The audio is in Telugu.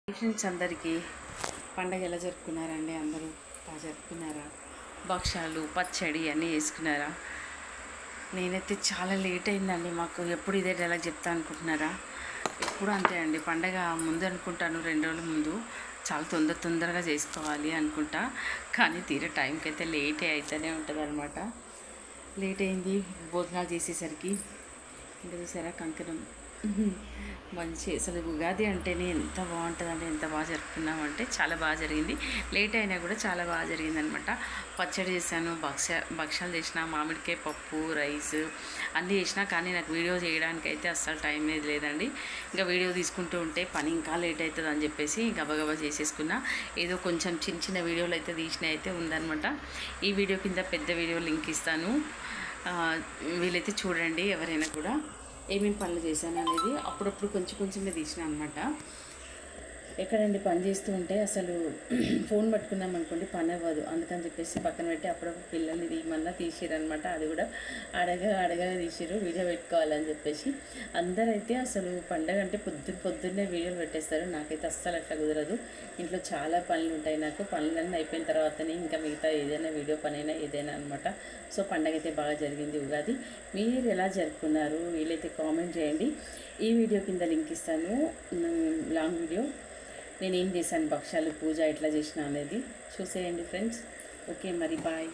పేషెంట్స్ అందరికీ పండగ ఎలా జరుపుకున్నారండి? అందరూ బాగా జరుపుకున్నారా? భక్షాలు పచ్చడి అన్నీ వేసుకున్నారా? నేనైతే చాలా లేట్ అయిందండి. మాకు ఎప్పుడు ఇదే డైలాగ్ చెప్తా అనుకుంటున్నారా? ఎప్పుడు అంతే అండి. పండగ ముందు అనుకుంటాను, 2 రోజుల ముందు చాలా తొందరగా చేసుకోవాలి అనుకుంటా. కానీ తీరే టైంకి అయితే లేటే అవుతూనే ఉంటుంది అనమాట. లేట్ అయింది భోజనాలు చేసేసరికి. ఇంకా చూసారా కంకణం మంచి అసలు ఉగాది అంటేనే ఎంత బాగుంటుందంటే ఎంత బాగా జరుపుకున్నామంటే చాలా బాగా జరిగింది. లేట్ అయినా కూడా చాలా బాగా జరిగింది అనమాట. పచ్చడి చేశాను, భక్షాలు చేసిన, మామిడికాయ పప్పు, రైస్ అన్నీ చేసిన. కానీ నాకు వీడియో చేయడానికి అయితే అస్సలు టైం లేదండి. ఇంకా వీడియో తీసుకుంటూ ఉంటే పని ఇంకా లేట్ అవుతుంది అని చెప్పేసి గబగబా చేసేసుకున్నా. ఏదో కొంచెం చిన్న వీడియోలు అయితే తీసిన అయితే ఉందన్నమాట. ఈ వీడియో కింద పెద్ద వీడియో లింక్ ఇస్తాను, వీలైతే చూడండి. ఎవరైనా కూడా ఏమేమి పనులు చేశాను అనేది అప్పుడప్పుడు కొంచెమే తీసిన అనమాట. ఎక్కడండి పని చేస్తూ ఉంటే అసలు ఫోన్ పట్టుకున్నాం అనుకోండి పని అవ్వదు. అందుకని చెప్పేసి పక్కన పెట్టి అప్పుడప్పుడు పిల్లల్ని తీయమన్నా తీసిరనమాట. అది కూడా అడగగా తీసిరు వీడియో పెట్టుకోవాలని చెప్పేసి. అందరైతే అసలు పండగ అంటే పొద్దున్నే వీడియోలు పెట్టేస్తారు. నాకైతే అస్సలు అట్లా కుదరదు. ఇంట్లో చాలా పనులు ఉంటాయి. నాకు పనులన్నీ అయిపోయిన తర్వాతనే ఇంకా మిగతా ఏదైనా వీడియో పనైనా ఏదైనా అనమాట. సో పండగ అయితే బాగా జరిగింది ఉగాది. మీరు ఎలా జరుపుకున్నారు? వీలైతే కామెంట్ చేయండి. ఈ వీడియో కింద లింక్ ఇస్తాను, లాంగ్ వీడియో. నేనేం చేశాను, భక్షాలు పూజ ఎట్లా చేసిన అనేది చూసేయండి ఫ్రెండ్స్. ఓకే మరి బాయ్.